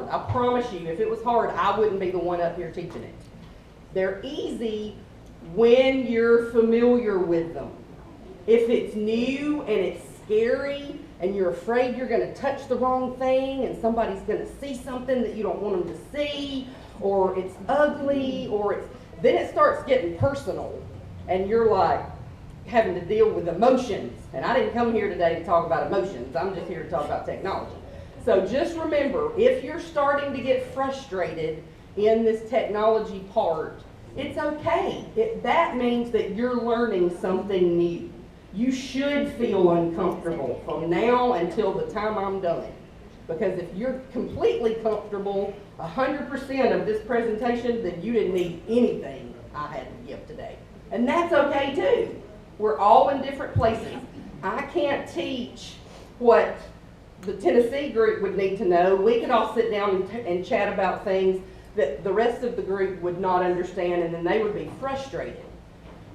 hard. I promise you, if it was hard, I wouldn't be the one up here teaching it. They're easy when you're familiar with them. If it's new and it's scary and you're afraid you're going to touch the wrong thing and somebody's going to see something that you don't want them to see, or it's ugly, then it starts getting personal and you're like having to deal with emotions. And I didn't come here today to talk about emotions. I'm just here to talk about technology. So just remember, if you're starting to get frustrated in this technology part, it's okay. That means that you're learning something new. You should feel uncomfortable from now until the time I'm done. Because if you're completely comfortable 100% of this presentation, then you didn't need anything I had to give today. And that's okay too. We're all in different places. I can't teach what the Tennessee group would need to know. We could all sit down and chat about things that the rest of the group would not understand, and then they would be frustrated.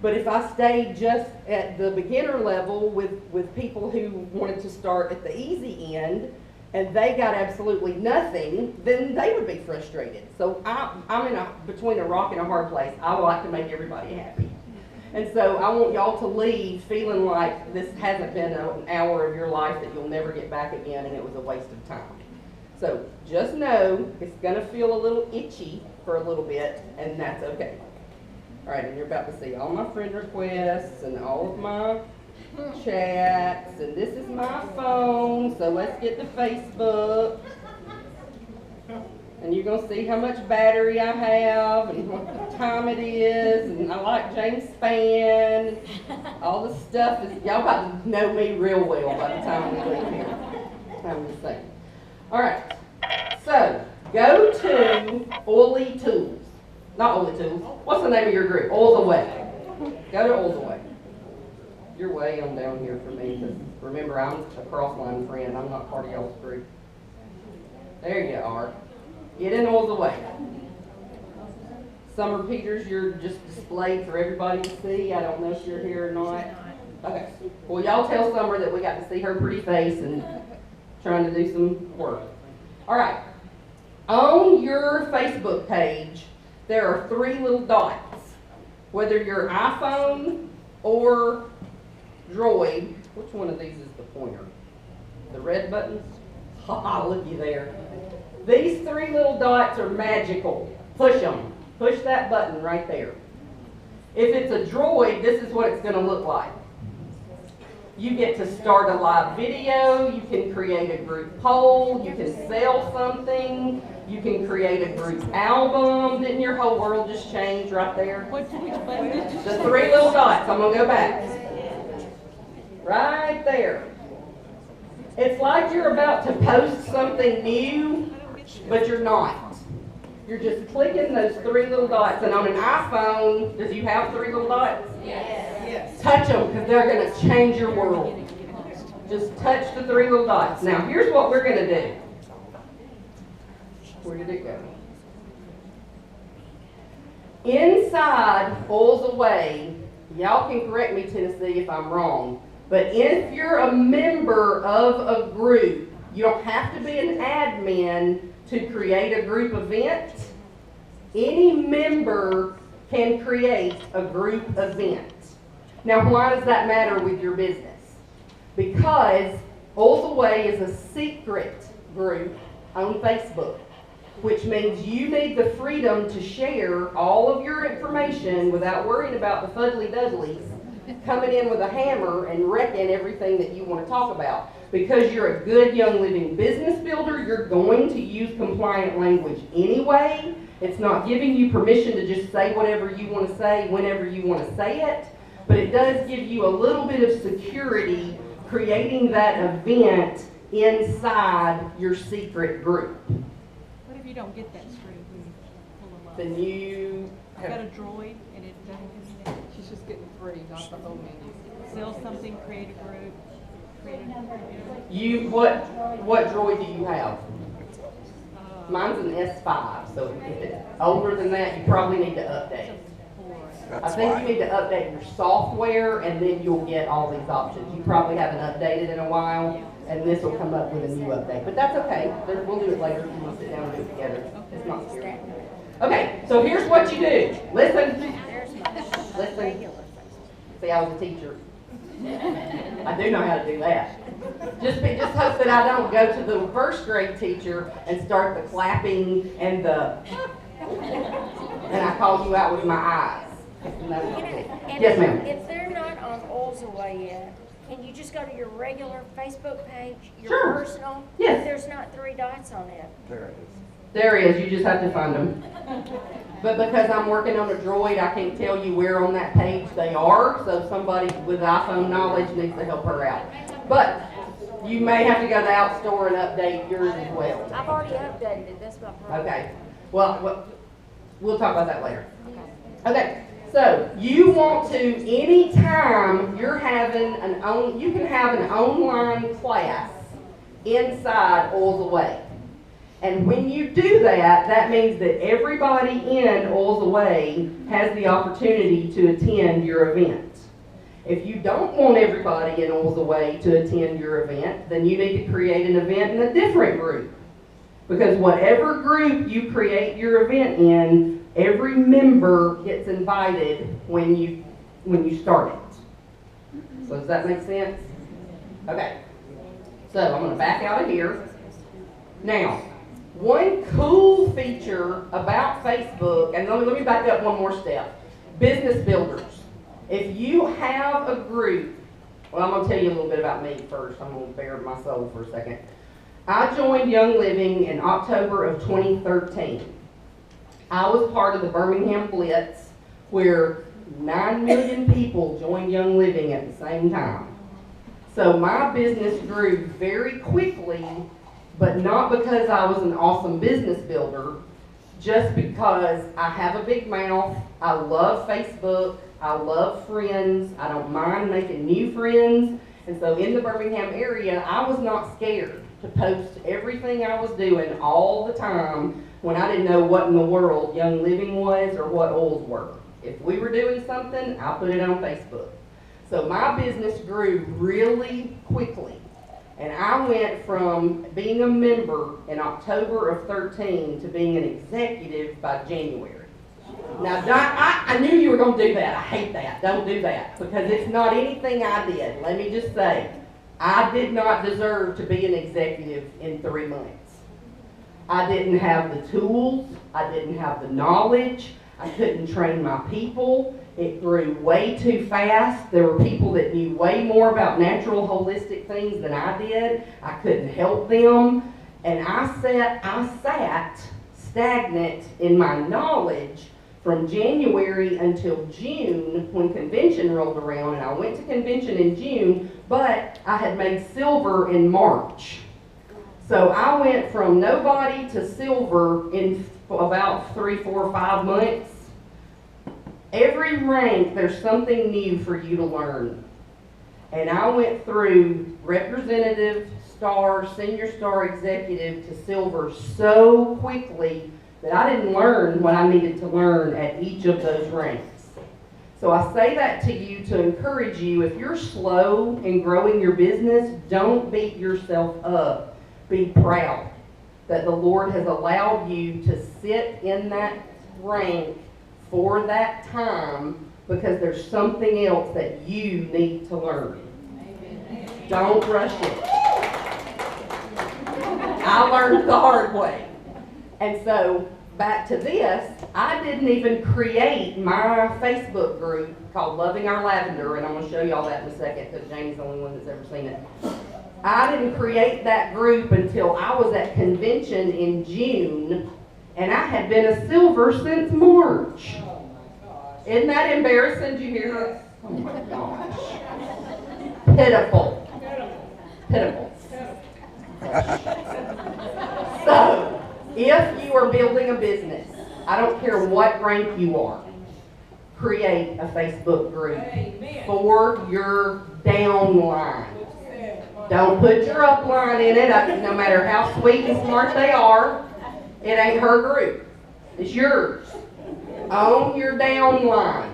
But if I stayed just at the beginner level with people who wanted to start at the easy end, and they got absolutely nothing, then they would be frustrated. So I'm between a rock and a hard place. I like to make everybody happy. And so I want y'all to leave feeling like this hasn't been an hour of your life that you'll never get back again and it was a waste of time. So just know it's going to feel a little itchy for a little bit, and that's okay. All right, and you're about to see all my friend requests and all of my chats, and this is my phone, so let's get to Facebook. And you're going to see how much battery I have and what time it is, and I like James Spann. All the stuff is, y'all about to know me real well by the time we leave here. I'm just saying. All right, so go to Oily Tools. Not Oily Tools. What's the name of your group? Oils Away. Go to Oils Away. You're way on down here for me, because remember, I'm a cross-line friend. I'm not part of y'all's group. There you are. Get in Oils Away. Summer Peters, you're just displayed for everybody to see. I don't know if you're here or not. Okay. Well, y'all tell Summer that we got to see her pretty face and trying to do some work. All right. On your Facebook page, there are 3 little dots. Whether you're iPhone or Droid, which one of these is the pointer? The red buttons? Ha, looky there. These 3 little dots are magical. Push them. Push that button right there. If it's a Droid, this is what it's going to look like. You get to start a live video, you can create a group poll, you can sell something, you can create a group album. Didn't your whole world just change right there? Which button did you The 3 little dots. I'm going to go back. Right there. It's like you're about to post something new, but you're not. You're just clicking those 3 little dots. And on an iPhone, does you have 3 little dots? Yes. Touch them, because they're going to change your world. Just touch the 3 little dots. Now, here's what we're going to do. Where did it go? Inside Oils Away, y'all can correct me, Tennessee, if I'm wrong, but if you're a member of a group, you don't have to be an admin to create a group event. Any member can create a group event. Now, why does that matter with your business? Because Oils Away is a secret group on Facebook, which means you need the freedom to share all of your information without worrying about the fuddly-dudleys coming in with a hammer and wrecking everything that you want to talk about. Because you're a good young living business builder, you're going to use compliant language anyway. It's not giving you permission to just say whatever you want to say whenever you want to say it, but it does give you a little bit of security creating that event inside your secret group. What if you don't get that straight when you pull them up? Then you I've got a Droid and it doesn't give me that. She's just getting 3, not the whole menu. Sell something, create a group, create a what Droid do you have? Mine's an S5, so if it's older than that, you probably need to update. I think you need to update your software, and then you'll get all these options. You probably haven't updated in a while, And this will come up with a new update. But that's okay. We'll do it later if you want to sit down and do it together. It's not scary. Okay, so here's what you do. Listen. Listen. See, I was a teacher. I do know how to do that. Just hope that I don't go to the first grade teacher and start the clapping and I call you out with my eyes. Yes, ma'am. If they're not on Oils Away yet, can you just go to your regular Facebook page, your Sure. personal? Yes. There's not 3 dots on it. There is. You just have to find them. But because I'm working on a droid, I can't tell you where on that page they are. So somebody with iPhone knowledge needs to help her out. But you may have to go to the App Store and update yours as well. I've already updated it, that's my problem. Okay. Well, we'll talk about that later. Okay. So you want to, anytime you're having you can have an online class inside Oils Away. And when you do that, that means that everybody in Oils Away has the opportunity to attend your event. If you don't want everybody in Oils Away to attend your event, then you need to create an event in a different group. Because whatever group you create your event in, every member gets invited when you start it. So does that make sense? Okay. So I'm going to back out of here. Now, one cool feature about Facebook, and let me back up one more step. Business builders. If you have a group, well, I'm going to tell you a little bit about me first. I'm going to bare my soul for a second. I joined Young Living in October of 2013. I was part of the Birmingham Blitz, where 9 million people joined Young Living at the same time. So my business grew very quickly, but not because I was an awesome business builder, just because I have a big mouth, I love Facebook, I love friends, I don't mind making new friends, and so in the Birmingham area, I was not scared to post everything I was doing all the time when I didn't know what in the world Young Living was or what oils were. If we were doing something, I put it on Facebook. So my business grew really quickly. And I went from being a member in October of 13 to being an executive by January. Now, I knew you were going to do that. I hate that. Don't do that. Because it's not anything I did. Let me just say, I did not deserve to be an executive in 3 months. I didn't have the tools. I didn't have the knowledge. I couldn't train my people. It grew way too fast. There were people that knew way more about natural, holistic things than I did. I couldn't help them. And I sat stagnant in my knowledge from January until June when convention rolled around. And I went to convention in June, but I had made silver in March. So I went from nobody to silver in about 3, 4, 5 months. Every rank, there's something new for you to learn. And I went through representative, star, senior star, executive to silver so quickly that I didn't learn what I needed to learn at each of those ranks. So I say that to you to encourage you, if you're slow in growing your business, don't beat yourself up. Be proud that the Lord has allowed you to sit in that rank for that time, because there's something else that you need to learn. Amen. Don't rush it. I learned the hard way. And so, back to this, I didn't even create my Facebook group called Loving Our Lavender, and I'm going to show you all that in a second because Janie's the only one that's ever seen it. I didn't create that group until I was at convention in June, and I had been a silver since March. Isn't that embarrassing? Did you hear her? Oh my gosh. Pitiful. Pitiful. So, if you are building a business, I don't care what rank you are, create a Facebook group for your downline. Don't put your upline in it, no matter how sweet and smart they are. It ain't her group. It's yours. Own your downline.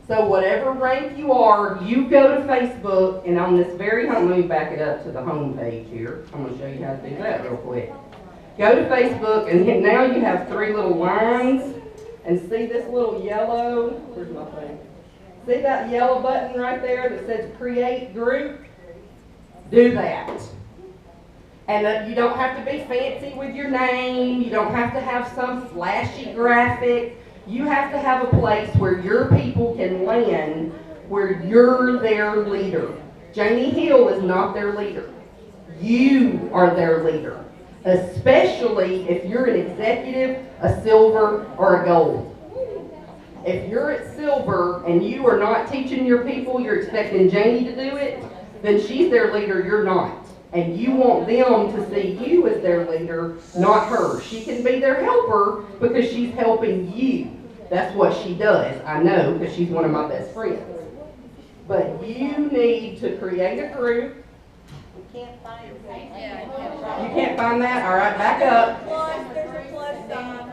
So whatever rank you are, you go to Facebook, and on this very home, let me back it up to the home page here. I'm going to show you how to do that real quick. Go to Facebook, and now you have 3 little lines, and see this little yellow, where's my thing? See that yellow button right there that says Create Group? Do that. And you don't have to be fancy with your name. You don't have to have some flashy graphic. You have to have a place where your people can land, where you're their leader. Janie Hill is not their leader. You are their leader, especially if you're an executive, a silver, or a gold. If you're at silver and you are not teaching your people, you're expecting Janie to do it, then she's their leader, you're not. And you want them to see you as their leader, not her. She can be their helper because she's helping you. That's what she does. I know because she's one of my best friends. But you need to create a group. You can't find that? All right, back up. Plus, there's a plus sign.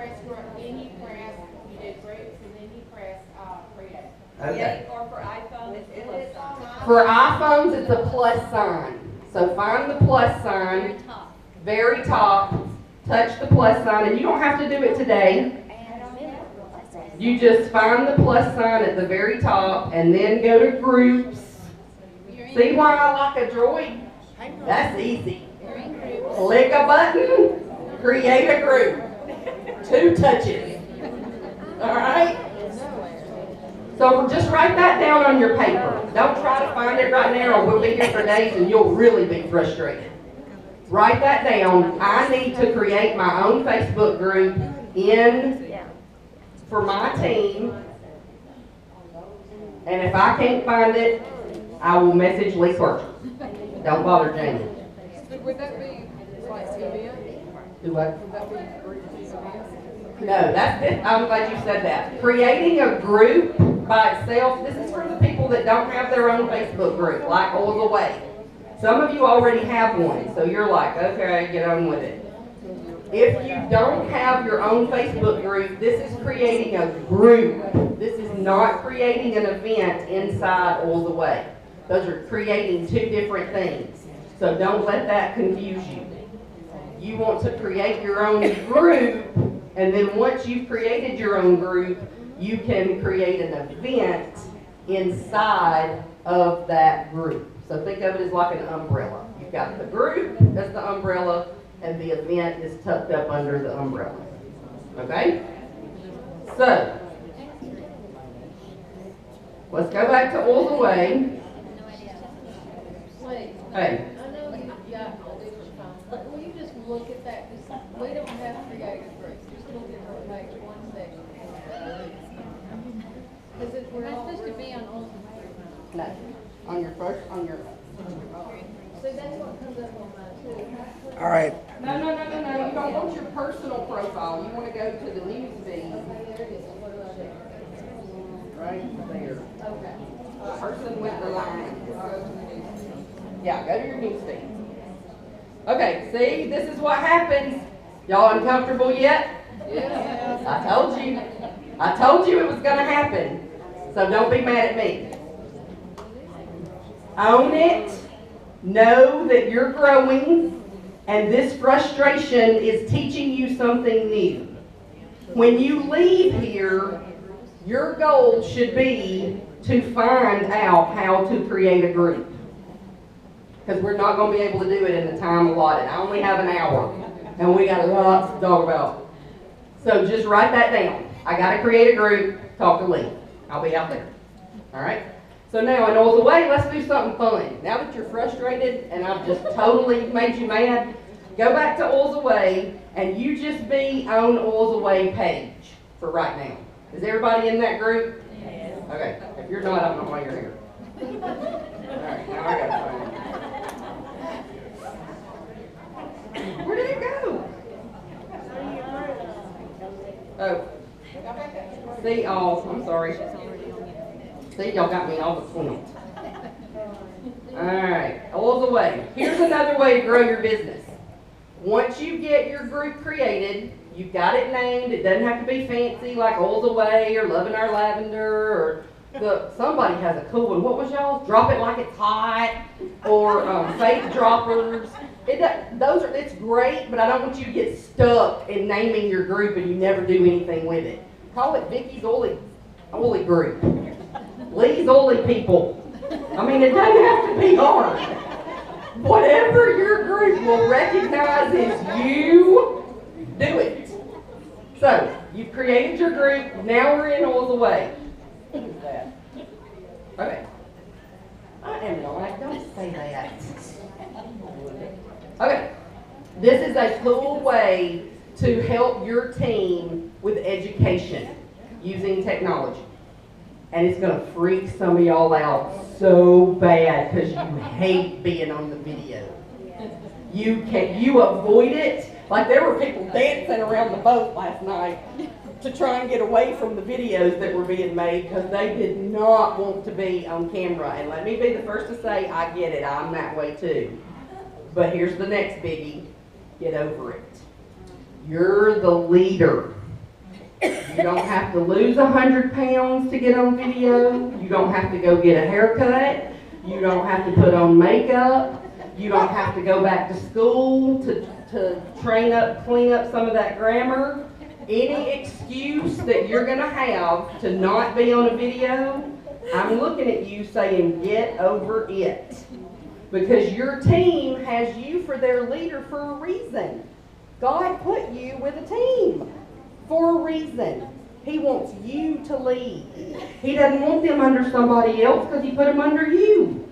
Then you press, you do groups, and then you press create. Okay. Or for iPhone, it's a plus sign. For iPhones, it's a plus sign. So find the plus sign, very top, touch the plus sign, and you don't have to do it today. You just find the plus sign at the very top, and then go to groups. See why I like a droid? That's easy. Click a button, create a group. 2 touches. All right? So just write that down on your paper. Don't try to find it right now or we'll be here for days and you'll really be frustrated. Write that down. I need to create my own Facebook group for my team. And if I can't find it, I will message Lee Karcher. Don't bother Jamie. Would that be like event? Do what? Would that be group event? No, that's it. I'm glad you said that. Creating a group by itself, this is for the people that don't have their own Facebook group, like Oils Away. Some of you already have one, so you're like, okay, get on with it. If you don't have your own Facebook group, this is creating a group. This is not creating an event inside Oils Away. Those are creating 2 different things. So don't let that confuse you. You want to create your own group, and then once you've created your own group, you can create an event inside of that group. So think of it as like an umbrella. You've got the group as the umbrella, and the event is tucked up under the umbrella. Okay? So, let's go back to Oils Away. Hey. I know you've got all these phones, but will you just look at that? Because we don't have creative groups. Just look at her page, one section. Because we're not supposed to be on all. No. On your first, on your. See, that's what comes up on mine too. All right. No. You don't want your personal profile. You want to go to the news feed. There it is. What do I do? Right there. Okay. The person with the line. Yeah, go to your news feed. Okay, see, this is what happens. Y'all uncomfortable yet? Yeah. I told you. I told you it was going to happen. So don't be mad at me. Own it. Know that you're growing. And this frustration is teaching you something new. When you leave here, your goal should be to find out how to create a group. Because we're not going to be able to do it in the time allotted. I only have an hour. And we got a lot to talk about. So just write that down. I got to create a group. Talk to Lee. I'll be out there. All right? So now in Oils Away, let's do something fun. Now that you're frustrated and I've just totally made you mad, go back to Oils Away and you just be on Oils Away page for right now. Is everybody in that group? Yes. Okay. If you're not, I don't know why you're here. All right. Now I got to find it. Where did it go? Oh. See, I'm sorry. See, y'all got me all the point. Alright, Oils Away. Here's another way to grow your business. Once you get your group created, you've got it named, it doesn't have to be fancy like Oils Away or Loving Our Lavender or Somebody has a cool one. What was y'all? Drop it like it's hot, or faith droppers. It's great, but I don't want you to get stuck in naming your group and you never do anything with it. Call it Vicky's Oily Group, Lee's Oily People. I mean, it doesn't have to be hard. Whatever your group will recognize as you, do it. So, you've created your group, now we're in Oils Away. Who's that? Okay. I am not, don't say that. Okay. This is a cool way to help your team with education using technology. And it's going to freak some of y'all out so bad because you hate being on the video. You avoid it. Like there were people dancing around the boat last night to try and get away from the videos that were being made because they did not want to be on camera. And let me be the first to say, I get it, I'm that way too. But here's the next biggie, get over it. You're the leader. You don't have to lose 100 pounds to get on video. You don't have to go get a haircut. You don't have to put on makeup. You don't have to go back to school to train up, clean up some of that grammar. Any excuse that you're going to have to not be on a video, I'm looking at you saying, get over it. Because your team has you for their leader for a reason. God put you with a team for a reason. He wants you to lead. He doesn't want them under somebody else because he put them under you.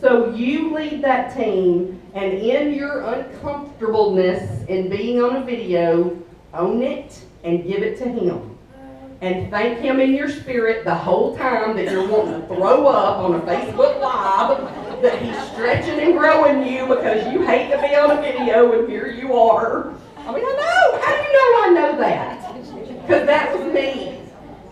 So you lead that team, and in your uncomfortableness in being on a video, own it and give it to him. And thank him in your spirit the whole time that you're wanting to throw up on a Facebook Live, that he's stretching and growing you because you hate to be on a video, and here you are. I mean, I know. How do you know I know that? Because that was me.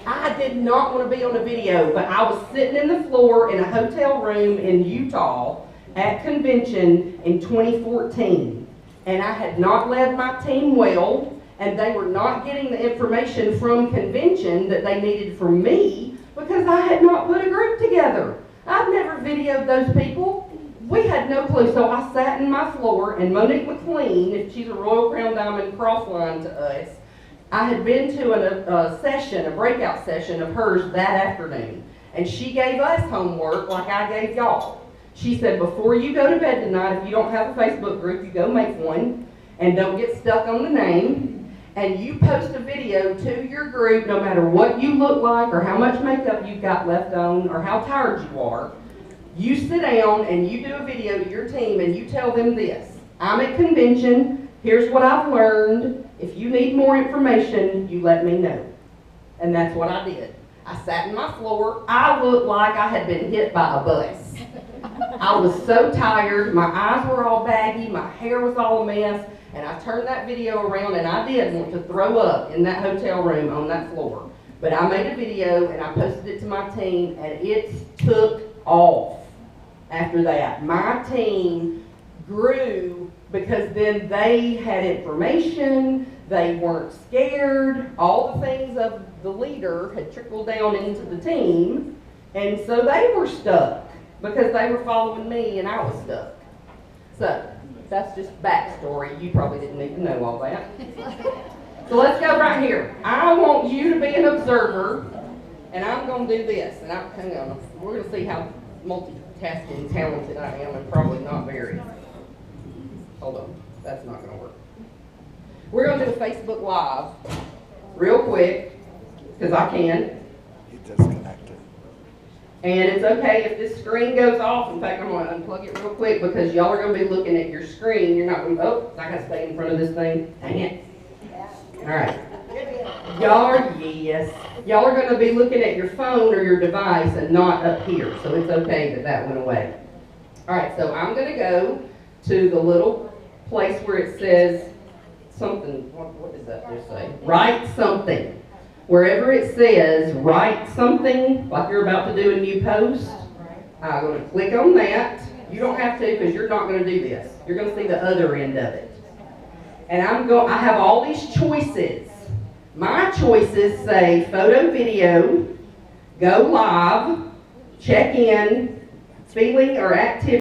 I did not want to be on a video, but I was sitting in the floor in a hotel room in Utah at convention in 2014. And I had not led my team well, and they were not getting the information from convention that they needed from me because I had not put a group together. I've never videoed those people. We had no clue, so I sat in my floor, and Monique McLean, if she's a Royal Crown Diamond crossline to us, I had been to a breakout session of hers that afternoon, and she gave us homework like I gave y'all. She said, before you go to bed tonight, if you don't have a Facebook group, you go make one, and don't get stuck on the name, and you post a video to your group, no matter what you look like, or how much makeup you've got left on, or how tired you are. You sit down and you do a video to your team, and you tell them this: I'm at convention, here's what I've learned. If you need more information, you let me know. And that's what I did. I sat in my floor. I looked like I had been hit by a bus. I was so tired. My eyes were all baggy. My hair was all a mess. And I turned that video around, and I did want to throw up in that hotel room on that floor. But I made a video, and I posted it to my team, and it took off after that. My team grew because then they had information, they weren't scared, all the things of the leader had trickled down into the team, and so they were stuck because they were following me and I was stuck. So that's just backstory. You probably didn't need to know all that. So let's go right here. I want you to be an observer, and I'm going to do this. And hang on, we're going to see how multitasking talented I am, and probably not very. Hold on, that's not going to work. We're going to do a Facebook Live real quick, because I can. You disconnected. And it's okay if this screen goes off. In fact, I'm going to unplug it real quick because y'all are going to be looking at your screen. You're not going to, oh, I got to stay in front of this thing. Dang it. All right. Y'all are going to be looking at your phone or your device and not up here. So it's okay that that went away. All right, so I'm going to go to the little place where it says something. What does that just say? Write something. Wherever it says write something, like you're about to do a new post, I'm going to click on that. You don't have to because you're not going to do this. You're going to see the other end of it. And I have all these choices. My choices say photo, video, go live, check in, feeling or activity